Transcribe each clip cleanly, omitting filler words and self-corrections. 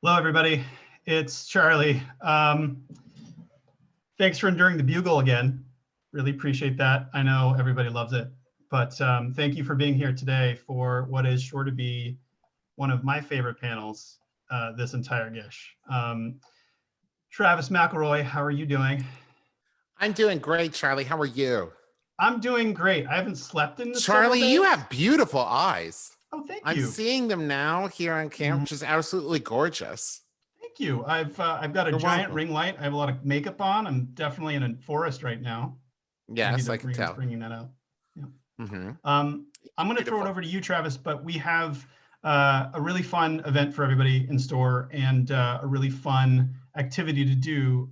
Hello, everybody. It's Charlie. Thanks for enduring the bugle again. Really appreciate that. I know everybody loves it, but thank you for being here today for what is sure to be one of my favorite panels this entire GISH. Travis McElroy, how are you doing? I'm doing great, Charlie. How are you? I'm doing great. I haven't slept in Charlie, you have beautiful eyes. Oh, thank I'm you. seeing them now here on camera, which is absolutely gorgeous. Thank you. I've got a giant ring light. I have a lot of makeup on. I'm definitely in a forest right now. Yes, I can tell. Bringing that out. Yeah. Mm-hmm. I'm going to throw it over to you, Travis, but we have a really fun event for everybody in store and a really fun activity to do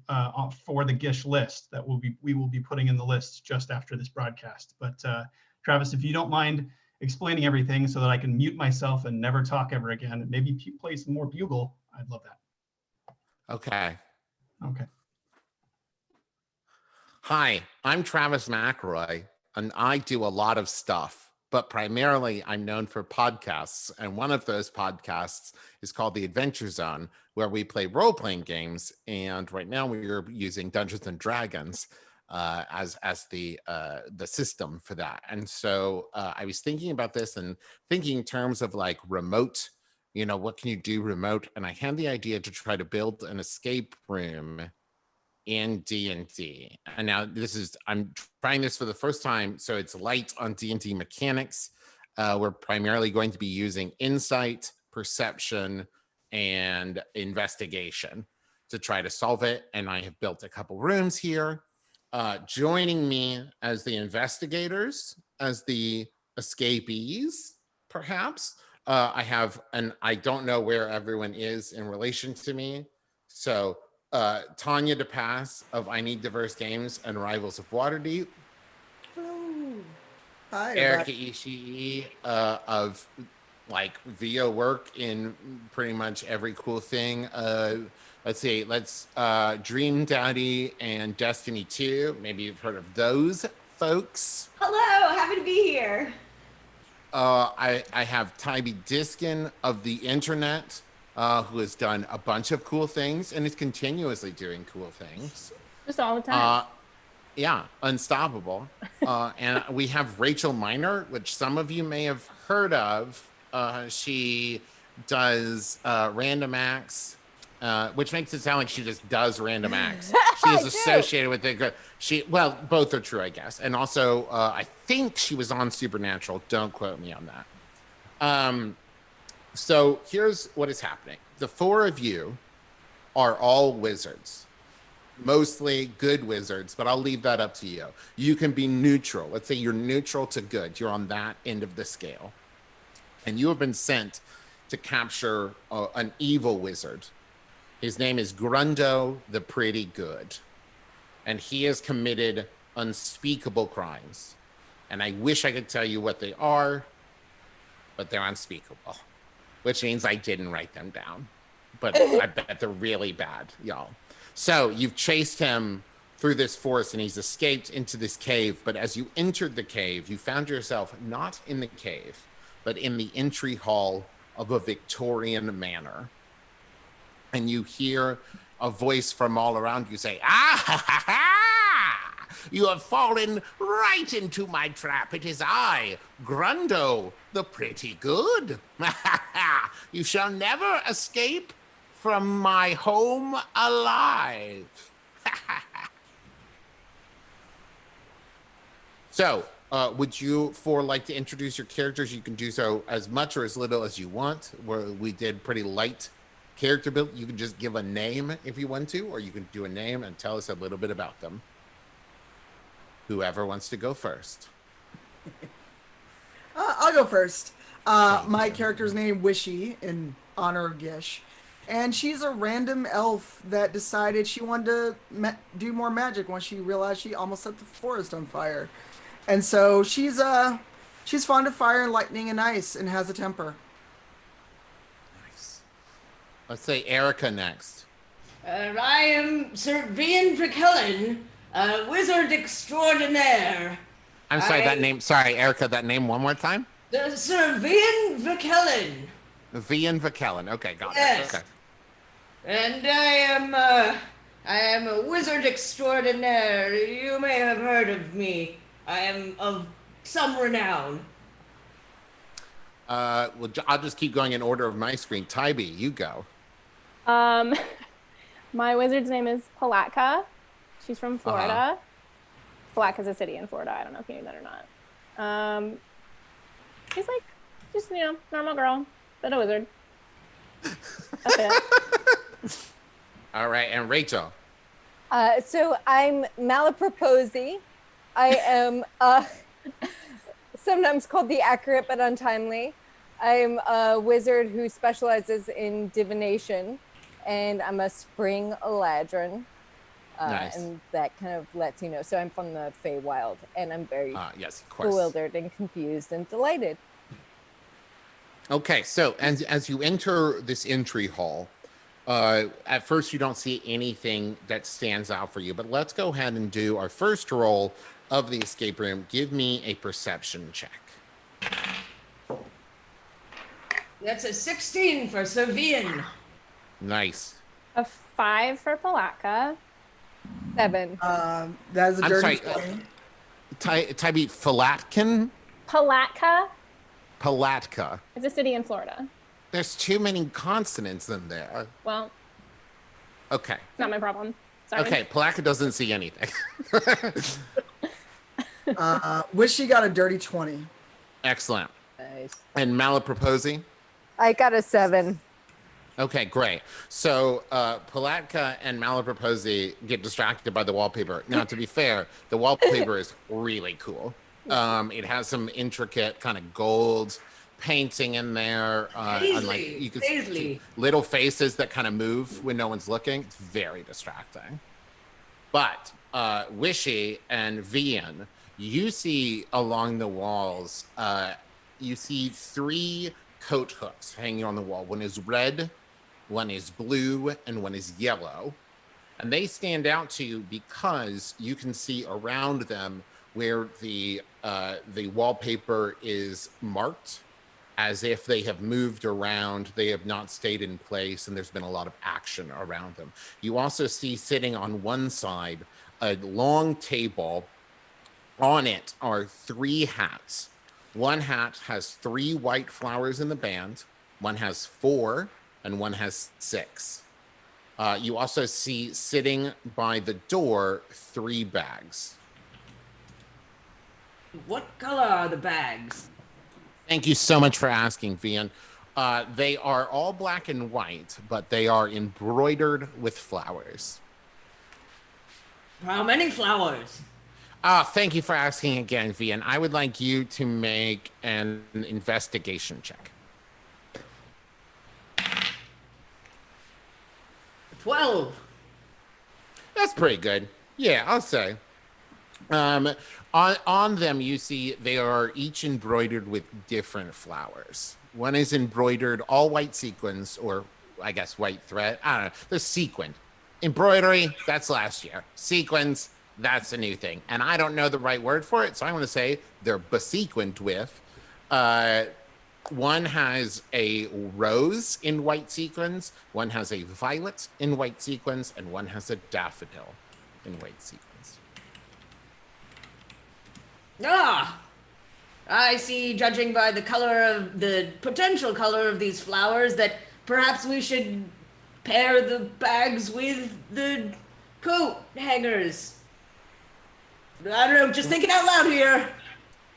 for the GISH list that we will be putting in the list just after this broadcast. But Travis, if you don't mind explaining everything so that I can mute myself and never talk ever again, and maybe play some more bugle, I'd love that. Okay. Okay. Hi, I'm Travis McElroy, and I do a lot of stuff, but primarily I'm known for podcasts. And one of those podcasts is called The Adventure Zone, where we play role-playing games. And right now we're using Dungeons and Dragons as the system for that. And so I was thinking about this and thinking in terms of like remote, what can you do remote? And I had the idea to try to build an escape room in D&D. And now I'm trying this for the first time, so it's light on D&D mechanics. We're primarily going to be using insight, perception, and investigation to try to solve it. And I have built a couple rooms here. Joining me as the investigators, as the escapees, perhaps, I have, and I don't know where everyone is in relation to me. So Tanya DePass of I Need Diverse Games and Rivals of Waterdeep. Oh. Hi. Erika Ishii of like VO work in pretty much every cool thing. Let's see, Dream Daddy and Destiny 2. Maybe you've heard of those folks. Hello, happy to be here. I have Tybee Diskin of the internet, who has done a bunch of cool things and is continuously doing cool things. Just all the time. Yeah, unstoppable. And we have Rachel Miner, which some of you may have heard of. She does random acts, which makes it sound like she just does random acts. She is associated with it. Well, both are true, I guess. And also, I think she was on Supernatural. Don't quote me on that. So here's what is happening. The four of you are all wizards, mostly good wizards, but I'll leave that up to you. You can be neutral. Let's say you're neutral to good. You're on that end of the scale. And you have been sent to capture an evil wizard. His name is Grundo the Pretty Good. And he has committed unspeakable crimes. And I wish I could tell you what they are, but they're unspeakable. Which means I didn't write them down. But I bet they're really bad, y'all. So you've chased him through this forest and he's escaped into this cave. But as you entered the cave, you found yourself not in the cave, but in the entry hall of a Victorian manor. And you hear a voice from all around you say, "Ah, ha, ha, ha! You have fallen right into my trap. It is I, Grundo, the Pretty Good. You shall never escape from my home alive." So, would you like to introduce your characters? You can do so as much or as little as you want. We did pretty light character build. You can just give a name if you want to, or you can do a name and tell us a little bit about them. Whoever wants to go first. I'll go first. My character's name Wishy in honor of Gish, and she's a random elf that decided she wanted to do more magic once she realized she almost set the forest on fire, and so she's fond of fire and lightning and ice and has a temper. Nice. Let's say Erika next. I am Sir Vian Verkellen, wizard extraordinaire. I'm sorry, that name. Sorry, Erika, that name one more time. Sir Vian Verkellen. Vian Verkellen. Okay, got Yes. it. Okay. And I am a wizard extraordinaire. You may have heard of me. I am of some renown. Well, I'll just keep going in order of my screen. Tybee, you go. My wizard's name is Palatka. She's from Florida. Palatka's a city in Florida. I don't know if you knew that or not. She's like, just, normal girl, but a wizard. That's it. All right, and Rachel. So I'm Malaproposi. I am sometimes called the accurate but untimely. I'm a wizard who specializes in divination, and I'm a spring Eladrin. Nice. And that kind of lets you know. So I'm from the Feywild, and I'm very yes, of course. bewildered and confused and delighted. Okay, so as you enter this entry hall, at first you don't see anything that stands out for you, but let's go ahead and do our first roll of the escape room. Give me a perception check. That's a 16 for Servian. Nice. A 5 for Palatka. 7. That's a I'm dirty sorry, 20. Tybee, Falatkin? Palatka Palatka. is a city in Florida. There's too many consonants in there. Well, Okay. not my problem. Sorry. Okay, Palatka doesn't see anything. Wish she got a dirty 20. Excellent. Nice. And Malaproposi? I got a 7. Okay, great. So Palatka and Malaproposi get distracted by the wallpaper. Now, to be fair, the wallpaper is really cool. It has some intricate kind of gold painting in there. And like you can see little faces that kind of move when no one's looking. It's very distracting. But Wishy and Vian, you see along the walls, you see 3 coat hooks hanging on the wall. One is red, one is blue, and one is yellow. And they stand out to you because you can see around them where the wallpaper is marked as if they have moved around, they have not stayed in place, and there's been a lot of action around them. You also see sitting on one side a long table. On it are 3 hats. One hat has 3 white flowers in the band, one has 4, and one has 6. You also see sitting by the door 3 bags. What color are the bags? Thank you so much for asking, Vian. They are all black and white, but they are embroidered with flowers. How many flowers? Thank you for asking again, Vian. I would like you to make an investigation check. 12. That's pretty good. Yeah, I'll say. On them, you see they are each embroidered with different flowers. One is embroidered all white sequins, or I guess white thread. I don't know. They're sequined. Embroidery, that's last year. Sequins, that's a new thing. And I don't know the right word for it, so I'm going to say they're besequined with. One has a rose in white sequins, one has a violet in white sequins, and one has a daffodil in white sequins. Ah! I see, judging by the color of the potential color of these flowers, that perhaps we should pair the bags with the coat hangers. I don't know, just thinking out loud here.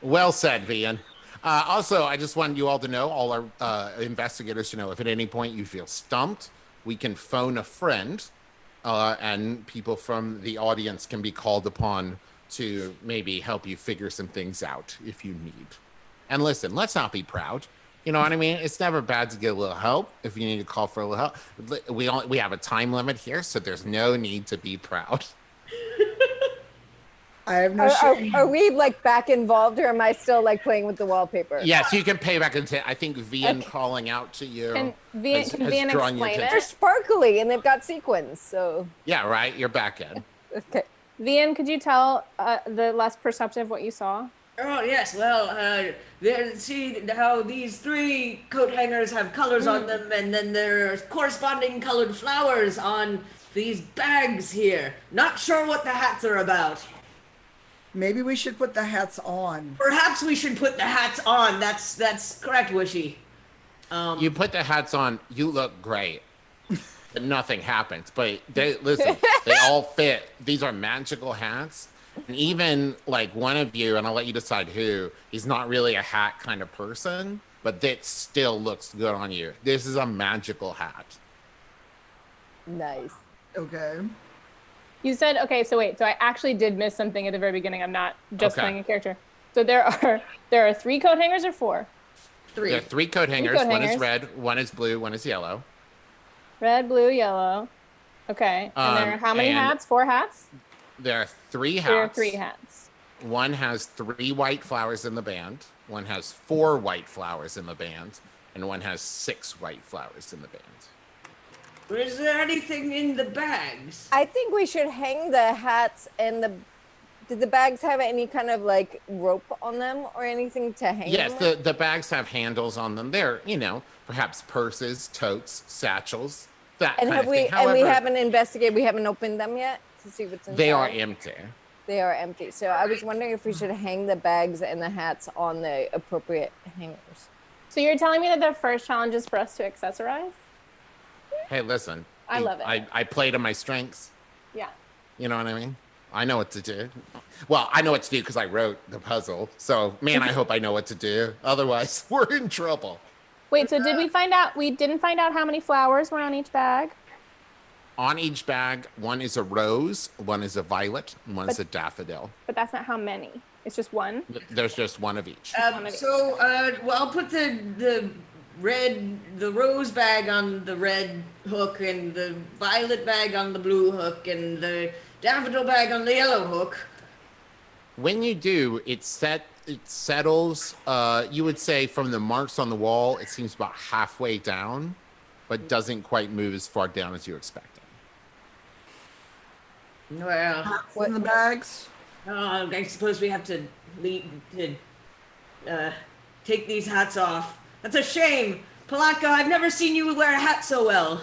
Well said, Vian. Also, I just want you all to know, all our investigators to know, if at any point you feel stumped, we can phone a friend, and people from the audience can be called upon to maybe help you figure some things out if you need. And listen, let's not be proud. You know what I mean? It's never bad to get a little help if you need to call for a little help. We have a time limit here, so there's no need to be proud. I have no shame. Are we like back involved, or am I still like playing with the wallpaper? Yes, you can pay back into. I think Vian calling out to you. Can Vian drawn your explain attention. it? They're sparkly and they've got sequins, so. Yeah, right. You're back in. Okay. Vian, could you tell the less perceptive what you saw? Oh yes, well, see how these 3 coat hangers have colors on them, and then there are corresponding colored flowers on these bags here. Not sure what the hats are about. Maybe we should put the hats on. Perhaps we should put the hats on. That's correct, Wishy. You put the hats on, you look great. But nothing happens. But listen, they all fit. These are magical hats. And even like one of you, and I'll let you decide who, he's not really a hat kind of person, but that still looks good on you. This is a magical hat. Nice. Okay. You said, okay, so wait, so I actually did miss something at the very beginning. I'm not just Okay. playing a character. So there are 3 coat hangers or 4? 3. There are 3 coat hangers. coat One is hangers. red, one is blue, one is yellow. Red, blue, yellow. Okay. And there are how many and- hats? 4 hats? There are 3 hats. There are 3 hats. One has 3 white flowers in the band. One has 4 white flowers in the band. And one has 6 white flowers in the band. Is there anything in the bags? I think we should hang the hats and the. Did the bags have any kind of like rope on them or anything to hang Yes, them with? the bags have handles on them. They're, perhaps purses, totes, satchels, that And kind have of we thing. and we However, haven't investigated, we haven't opened them yet to see what's inside. they are empty. They are empty. So I was wondering if we should hang the bags and the hats on the appropriate hangers. So you're telling me that the first challenge is for us to accessorize? Hey, listen. I love it. I play to my strengths. Yeah. You know what I mean? I know what to do. Well, I know what to do because I wrote the puzzle. So, man, I hope I know what to do. Otherwise, we're in trouble. Wait, so did we find out, we didn't find out how many flowers were on each bag? On each bag, one is a rose, one is a violet, and one is a daffodil. But that's not how many. It's just one. There's just one of each. Well, I'll put the rose bag on the red hook, and the violet bag on the blue hook, and the daffodil bag on the yellow hook. When you do, it settles, you would say from the marks on the wall, it seems about halfway down, but doesn't quite move as far down as you expected. Well, Hats in the bags. I suppose we have to take these hats off. That's a shame. Palaka, I've never seen you wear a hat so well.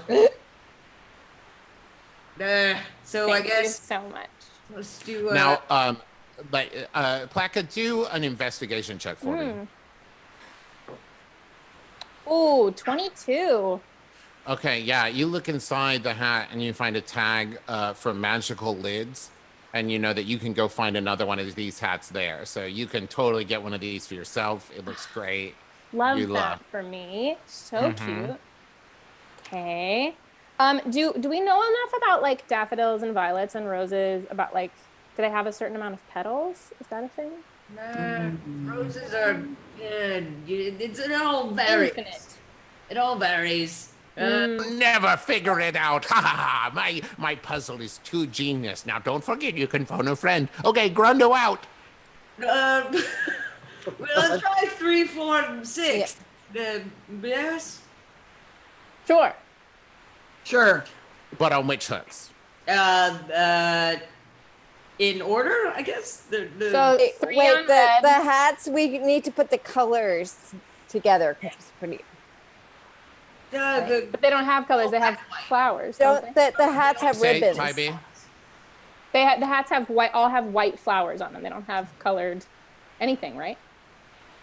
So I Thank you guess so much. let's do. Now, Plaka, do an investigation check for me. Ooh, 22. Okay, yeah, you look inside the hat and you find a tag for magical lids, and you know that you can go find another one of these hats there. So you can totally get one of these for yourself. It looks great. Love You that love. for me. So cute. Okay. Do we know enough about like daffodils and violets and roses? About like, do they have a certain amount of petals? Is that a thing? Roses are. It all varies. Infinite. It all varies. Never figure it out. Ha ha ha. My puzzle is too genius. Now don't forget you can phone a friend. Okay, Grundo out. Well, let's try 3, 4, 6. Yes. Sure. Sure. But on which hooks? In order, I guess. So 3 Wait, on red. the hats, we need to put the colors together because it's pretty. But they don't have colors. They have flowers. Don't Don't they? the hats have Say, ribbons? Tybee. The hats have white. All have white flowers on them. They don't have colored anything, right?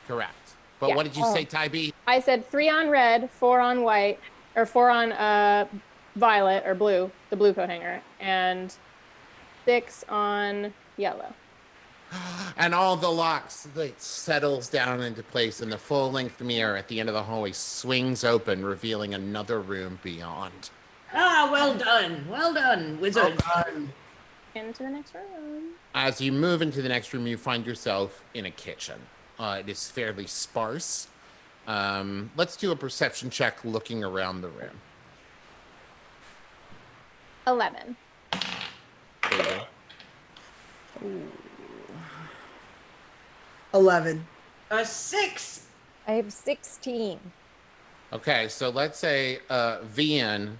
Correct. But Yeah. what did you say, Tybee? I said 3 on red, 4 on white, or 4 on violet or blue, the blue coat hanger, and 6 on yellow. And all the locks, it settles down into place, and the full-length mirror at the end of the hallway swings open, revealing another room beyond. well done, wizard. Into the next room. As you move into the next room, you find yourself in a kitchen. It is fairly sparse. Let's do a perception check looking around the room. 11. There you go. 11. 6. I have 16. Okay, so let's say, Vian,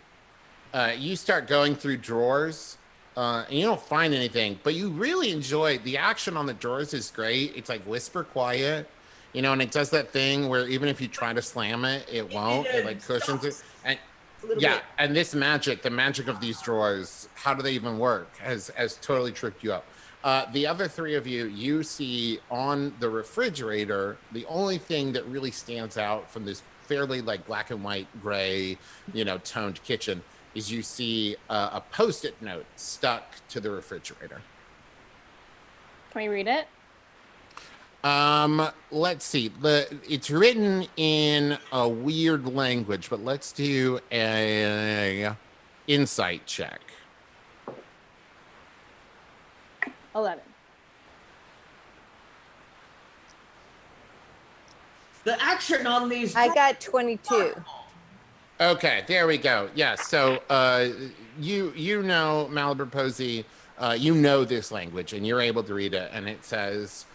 you start going through drawers, and you don't find anything, but you really enjoy the action on the drawers is great. It's like whisper quiet, you know, and it does that thing where even if you try to slam it, it won't. It like cushions it. And yeah, and this magic, the magic of these drawers, how do they even work? Has totally tripped you up. The other three of you, you see on the refrigerator, the only thing that really stands out from this fairly like black and white gray, you know, toned kitchen is you see a Post-it note stuck to the refrigerator. Can we read it? Let's see. It's written in a weird language, but let's do a insight check. 11. The action on these. I got 22. Okay, there we go. Yeah, so you know, Malibu Posey, you know this language, and you're able to read it, and it says,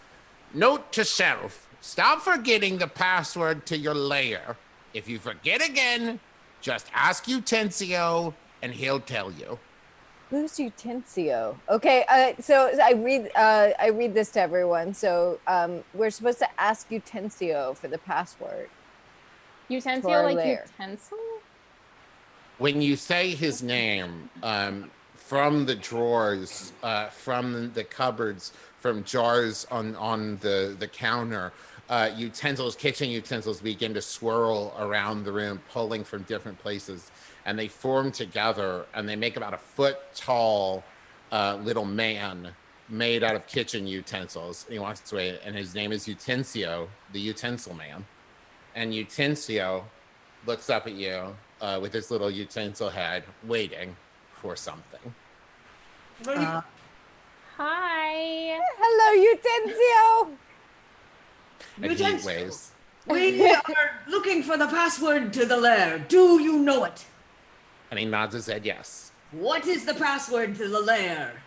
"Note to self, stop forgetting the password to your lair. If you forget again, just ask Utencio, and he'll tell you." Who's Utencio? Okay, so I read this to everyone. So we're supposed to ask Utencio for the password. Utensil, like lair. utensil? When you say his name, from the drawers, from the cupboards, from jars on the counter, utensils, kitchen utensils begin to swirl around the room, pulling from different places, and they form together, and they make about a foot tall little man made out of kitchen utensils. And he walks away, and his name is Utencio, the utensil man. And Utencio looks up at you with his little utensil head, waiting for something. Hi. Hello, Utencio. And he waves. We are looking for the password to the lair. Do you know it? And he nods his head yes. What is the password to the lair?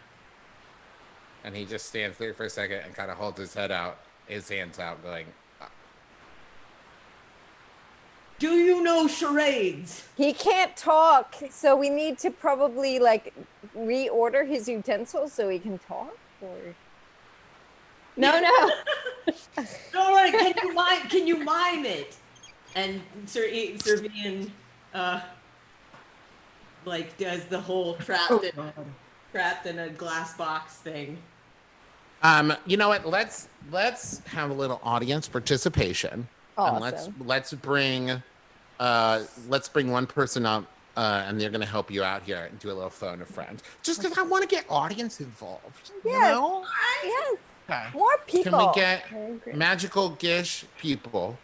And he just stands there for a second and kind of holds his head out, his hands out, going, Do you know charades? He can't talk, so we need to probably like reorder his utensils so he can talk. Or No. All right, can you mime it? And Sir Vian, like does the whole trapped in a glass box thing. You know what? Let's have a little audience participation. Awesome. And let's bring one person up, and they're gonna help you out here and do a little phone a friend. Just because I want to get audience involved. Yes. You know? Yes. Okay. More people. Can we get magical GISH people?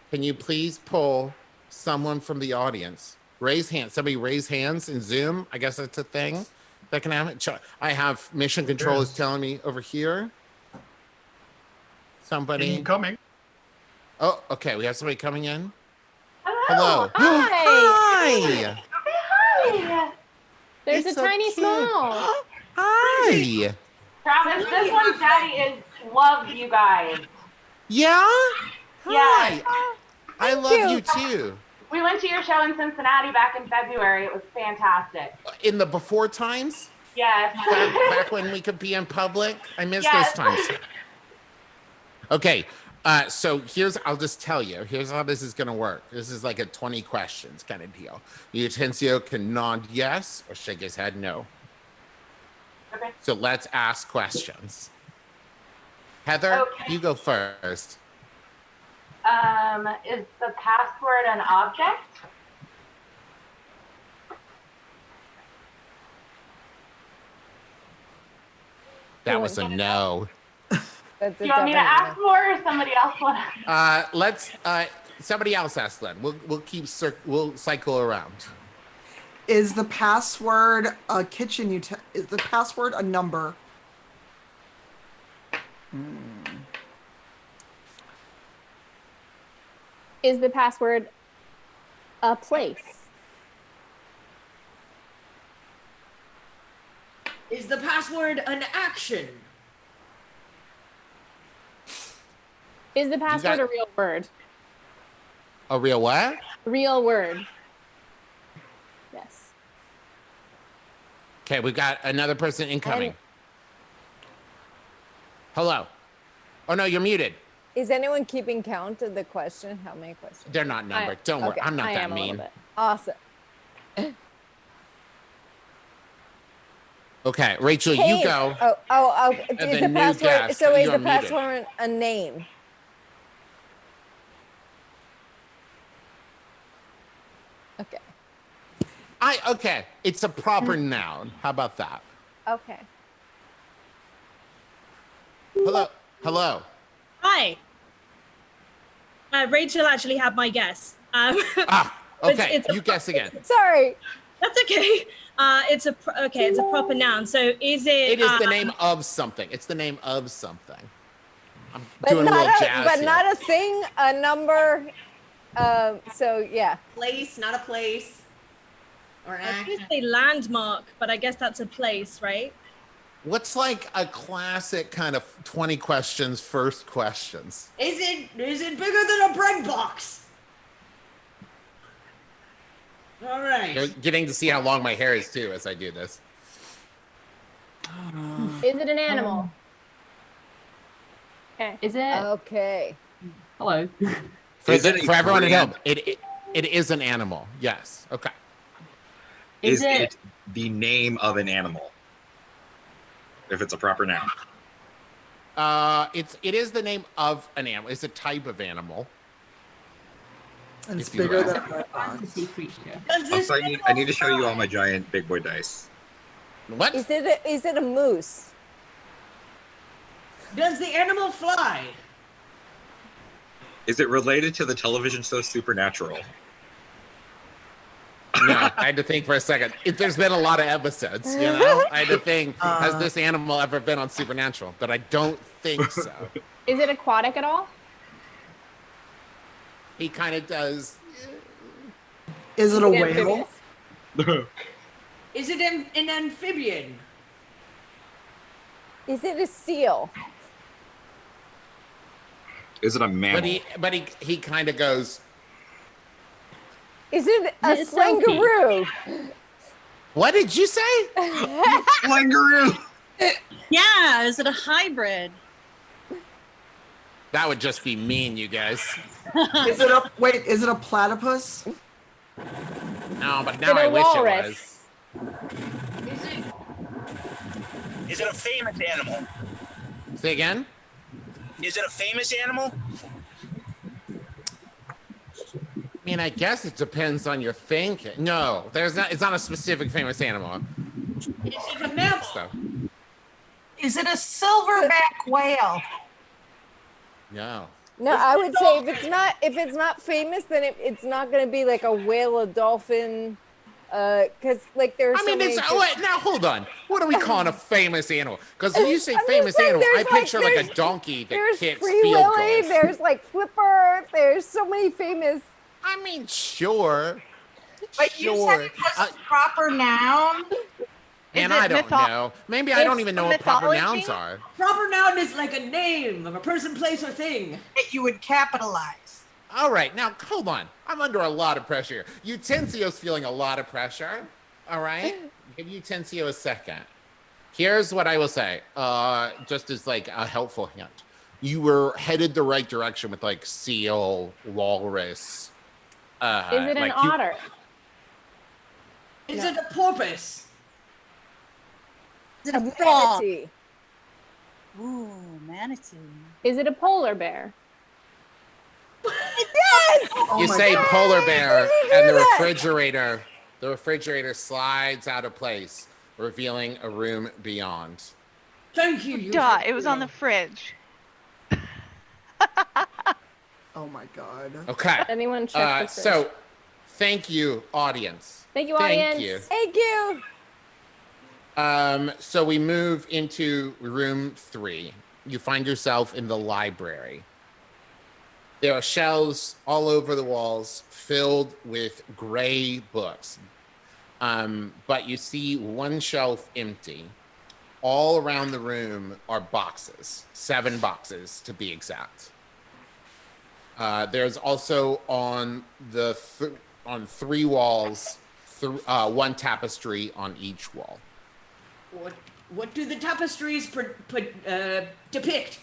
Can you please pull someone from the audience? Raise hands. Somebody raise hands in Zoom. I guess that's a thing that can happen. I have mission control is telling me over here. Somebody Incoming. Oh, okay. We have somebody coming in. Hello. Hi. Hi. There's It's a tiny so cute. small. Hi. Travis, this one's daddy loves you guys. Yeah? Hi. Yeah. I love you too. We went to your show in Cincinnati back in February. It was fantastic. In the before times? Yes. Back when we could be in public? I miss those times. Okay. So I'll just tell you, here's how this is going to work. This is like a 20 questions kind of deal. Utencio can nod yes or shake his head no. Okay. So let's ask questions. Heather, you go first. Is the password an object? That was a no. Do you want me to ask more, or somebody else want to? Let's somebody else ask then. We'll cycle around. Is the password a kitchen is the password a number? Is the password a place? Is the password an action? Is the password got- a real word? A real what? Real word. Yes. Okay, we've got another person incoming. Hello. Oh no, you're muted. Is anyone keeping count of the question? How many questions? They're not numbered. Don't worry. I'm not that mean. Awesome. Okay, Rachel, you go. Oh. And Is the the new password? guest, So is you're the muted. password a name? Okay. Okay, it's a proper noun. How about that? Okay. Hello. Hi. Rachel actually had my guess. Okay, you guess again. Sorry. That's okay. It's a proper noun. So is it? It is the name of something. It's the name of something. I'm But doing a not little jazz but here. not a thing, a number. So yeah. Place, not a place. Or an I was action. going to say landmark, but I guess that's a place, right? What's like a classic kind of 20 questions, first questions? Is it bigger than a bread box? All right. You're getting to see how long my hair is too as I do this. Is it an animal? Okay. Is it? Okay. Hello. For everyone at brand? home, it is an animal. Yes. Okay. Is it the name of an animal? If it's a proper noun. It is the name of an animal. It's a type of animal. And it's If you bigger will. than a bread box. Fantasy creature. Does this Also, I animal need to show you all fly? my giant big boy dice. What? Is it a moose? Does the animal fly? Is it related to the television show Supernatural? No, I had to think for a second. There's been a lot of episodes, you know? I had to think, has this animal ever been on Supernatural? But I don't think so. Is it aquatic at all? He kind of does. Is it a Yeah, whale? Is it an amphibian? Is it a seal? Is it a mammal? But he kind of goes, Is it a Is it a selkie? slangaroo? what did you say? Kangaroo! Yeah. Is it a hybrid? That would just be mean, you guys. Is it a platypus? No, but Is now it a I wish walrus? it was. Is it a famous animal? Say again? Is it a famous animal? I mean, I guess it depends on your thinking. No, it's not a specific famous animal. Is it a mammal? So, Is it a silverback whale? no. No, I would say if it's not famous, then it's not going to be like a whale, a dolphin, because like there's. I mean, wait, now hold on. What are we calling a famous animal? Because when you say I'm just famous saying animal, I there's picture like a there's- donkey that There's kicks Free field Willy, goals. there's like Flipper, there's so many famous. I mean, sure. But you Sure. said it was a proper noun. And Is it I don't know. Maybe I don't even know what proper mythology? nouns are. Proper noun is like a name of a person, place, or thing. That you would capitalize. All right, now hold on. I'm under a lot of pressure here. Utensio's feeling a lot of pressure. All right, give Utensio a second. Here's what I will say, just as like a helpful hint. You were headed the right direction with like seal, walrus. Is it an like otter? Is it a porpoise? Is it a A frog? manatee. Ooh, manatee. Is it a polar bear? Yes. You my say God. polar bear, How did you and do the that? refrigerator slides out of place, revealing a room beyond. Thank you. Duh, it was on the fridge. Oh my god. Okay. Anyone check the fridge? So, thank you, audience. Thank you, audience. Thank you. Thank you. So we move into room 3. You find yourself in the library. There are shelves all over the walls filled with gray books. But you see one shelf empty. All around the room are boxes, 7 boxes to be exact. There's also on on 3 walls, 1 tapestry on each wall. What do the tapestries depict?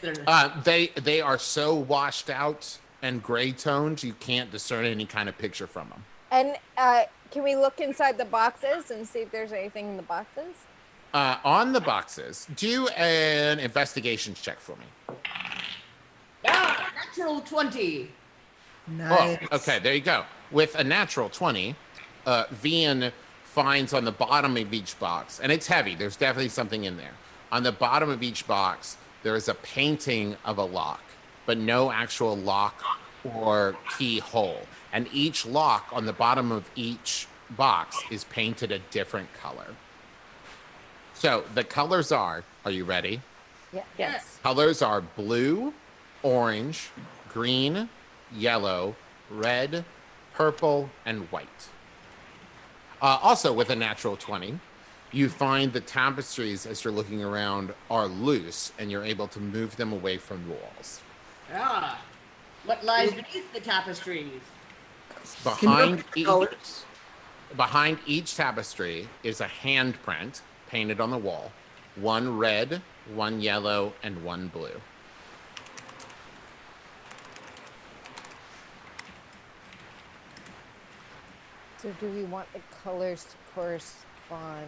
They are so washed out and gray toned you can't discern any kind of picture from them. And can we look inside the boxes and see if there's anything in the boxes? On the boxes, do an investigation check for me. Natural 20. Nice. Oh, okay, there you go. With a natural 20, Vian finds on the bottom of each box, and it's heavy, there's definitely something in there. On the bottom of each box, there is a painting of a lock, but no actual lock or keyhole. And each lock on the bottom of each box is painted a different color. So the colors are you ready? Yeah. Yes. Colors are blue, orange, green, yellow, red, purple, and white. Also with a natural 20, you find the tapestries as you're looking around are loose and you're able to move them away from the walls. What lies beneath the tapestries? Behind each tapestry is a handprint painted on the wall. One red, one yellow, and one blue. So do we want the colors to correspond?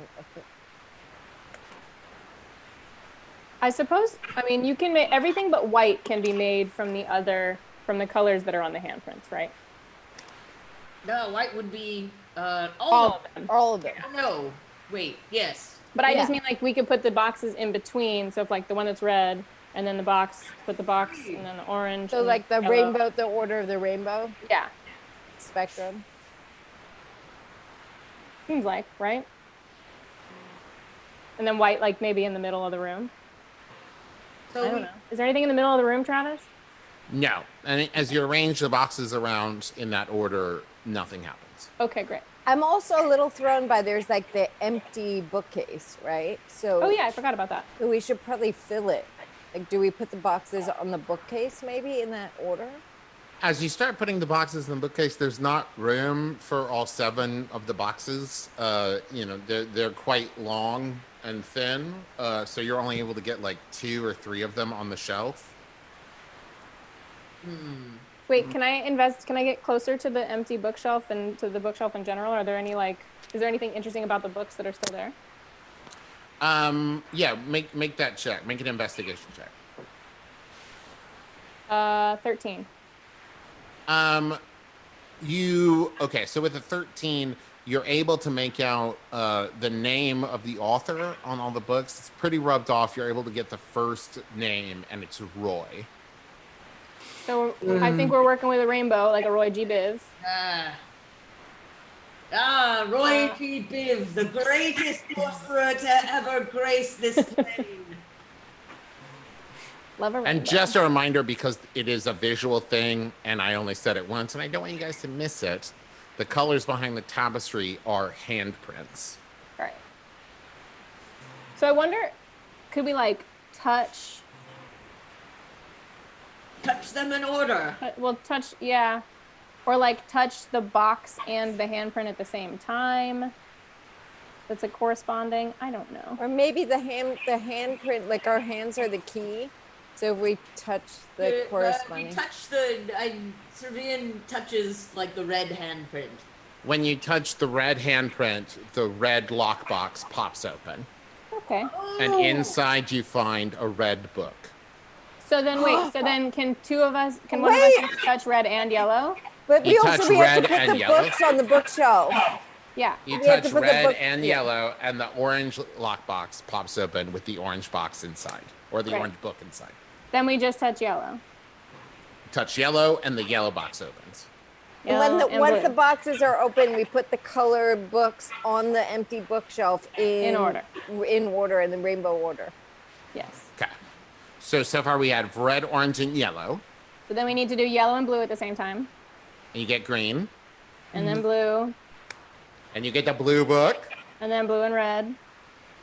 I suppose, I mean, you can make everything but white can be made from the colors that are on the handprints, right? No, white would be all of them. All of them. No, wait, yes. But I just mean like we could put the boxes in between. So if like the one that's red and then put the box and then the orange. So like the rainbow, the order of the rainbow? Yeah. Spectrum. Seems like, right? And then white like maybe in the middle of the room. So I don't know. Is there anything in the middle of the room, Travis? No. And as you arrange the boxes around in that order, nothing happens. Okay, great. I'm also a little thrown by there's like the empty bookcase, right? So oh yeah, I forgot about that. So we should probably fill it. Like, do we put the boxes on the bookcase maybe in that order? As you start putting the boxes in the bookcase, there's not room for all 7 of the boxes. They're quite long and thin, so you're only able to get like 2 or 3 of them on the shelf. Wait, can I get closer to the empty bookshelf and to the bookshelf in general? Are there any is there anything interesting about the books that are still there? Yeah, make that check. Make an investigation check. 13. So with a 13, you're able to make out the name of the author on all the books. It's pretty rubbed off. You're able to get the first name, and it's Roy. So I think we're working with a rainbow, like a Roy G. Biv. Roy G. Biv, the greatest sorcerer to ever grace this plane. Love a rainbow. And just a reminder, because it is a visual thing, and I only said it once, and I don't want you guys to miss it, the colors behind the tapestry are handprints. Right. So I wonder, could we touch them in order? Well, yeah. Or touch the box and the handprint at the same time. That's corresponding. I don't know. Or maybe the handprint, like our hands are the key. So if we touch the corresponding. Servian touches the red handprint. When you touch the red handprint, the red lockbox pops open. Okay. And inside you find a red book. So then can one of us touch red and yellow? But we have to put the books on the bookshelf. Yeah. You touch red and yellow, and the orange lockbox pops open with the orange box inside, or the orange book inside. Then we just touch yellow. Touch yellow, and the yellow box opens. Once the boxes are open, we put the colored books on the empty bookshelf in order, in the rainbow order. Yes. Okay. So far we had red, orange, and yellow. So then we need to do yellow and blue at the same time. And you get green. And then blue. And you get the blue book. And then blue and red.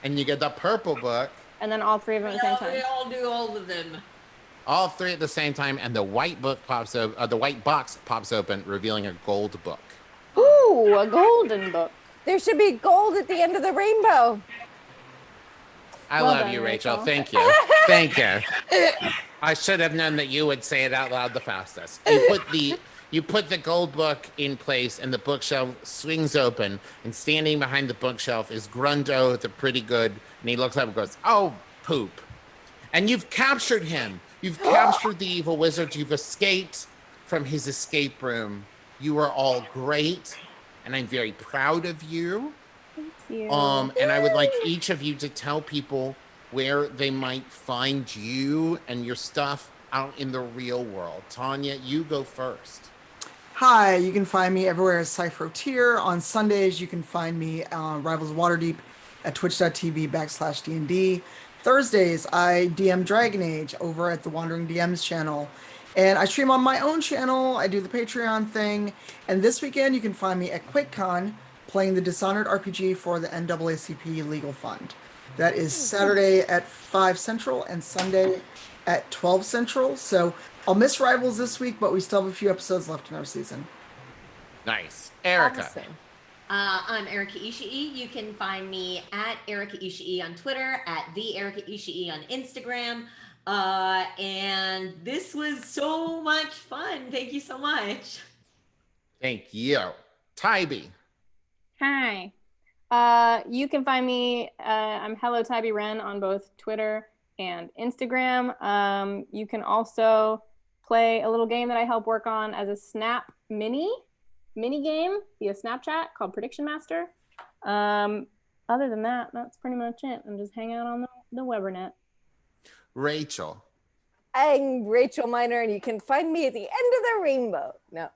And you get the purple book. And then all 3 of them at the same time. We all do all of them. All 3 at the same time, and the white book pops open. The white box pops open, revealing a gold book. Ooh, a golden book. There should be gold at the end of the rainbow. I Well love done, you, Rachel. Rachel. Thank you. Thank you. I should have known that you would say it out loud the fastest. You put the gold book in place, and the bookshelf swings open, and standing behind the bookshelf is Grundo the Pretty Good, and he looks up and goes, "Oh, poop." And you've captured him. You've captured the evil wizard. You've escaped from his escape room. You are all great, and I'm very proud of you. Thank you. And I would like each of you to tell people where they might find you and your stuff out in the real world. Tanya, you go first. Hi, you can find me everywhere as Cypher On Sundays, you can find me on Rivals of Waterdeep at twitch.tv/DND. Thursdays, I DM Dragon Age over at the Wandering DMs channel. And I stream on my own channel, I do the Patreon thing. And this weekend, you can find me at QuakeCon playing the Dishonored RPG for the NAACP Legal Fund. That is Saturday at 5 Central and Sunday at 12 Central. So I'll miss Rivals this week, but we still have a few episodes left in our season. Nice. Erika. Awesome. I'm Erika Ishii. You can find me at Erika Ishii on Twitter, at the Erika Ishii on Instagram. And this was so much fun. Thank you so much. Thank you. Tybee. Hi. You can find me, I'm Hello Tybee Wren on both Twitter and Instagram. You can also play a little game that I help work on as a Snap mini game via Snapchat called Prediction Master. Other than that, that's pretty much it. I'm just hanging out on the Webernet. Rachel. I'm Rachel Miner, and you can find me at the end of the rainbow. No,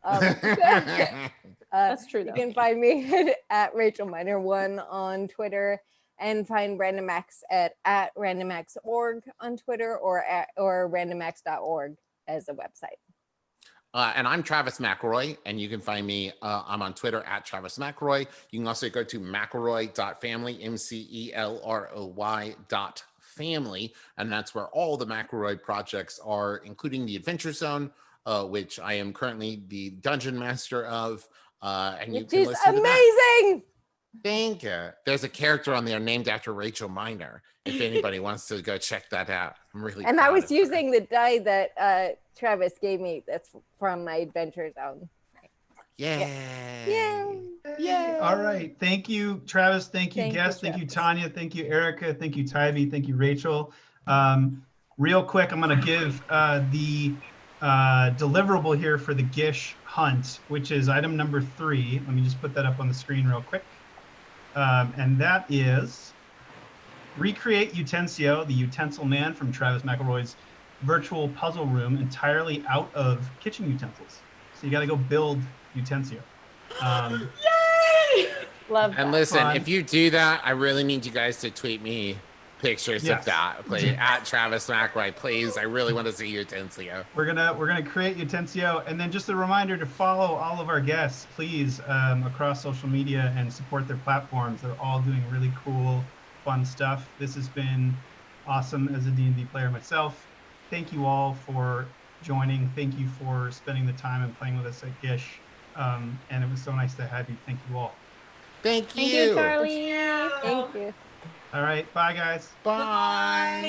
that's true, though. You can find me at Rachel Miner 1 on Twitter, and find RandomX at randomx.org on Twitter, or randomx.org as a website. And I'm Travis McElroy, and you can find me, I'm on Twitter at Travis McElroy. You can also go to McElroy.family, MCELROY.family, and that's where all the McElroy projects are, including the Adventure Zone, which I am currently the dungeon master of. And you can listen to that. Amazing! Thank you. There's a character on there named after Rachel Miner. If anybody wants to go check that out, I'm really. And I was using the die that Travis gave me. That's from my Adventure Zone. Yay! Yay! Yay! All right. Thank you, Travis. Thank you, guest. Thank you, Tanya. Thank you, Erika. Thank you, Tybee. Thank you, Rachel. Real quick, I'm going to give the deliverable here for the GISH hunt, which is item number 3. Let me just put that up on the screen real quick. And that is recreate Utencio, the utensil man from Travis McElroy's virtual puzzle room, entirely out of kitchen utensils. So you got to go build Utencio. Yay! Love that. And listen, if you do that, I really need you guys to tweet me pictures of that. Please, at Travis McElroy, please. I really want to see Utencio. We're gonna create Utencio, and then just a reminder to follow all of our guests, please, across social media and support their platforms. They're all doing really cool, fun stuff. This has been awesome as a D&D player myself. Thank you all for joining. Thank you for spending the time and playing with us at GISH. And it was so nice to have you. Thank you all. Thank you. Thank you, Charlie. Thank you. All right. Bye, guys. Bye.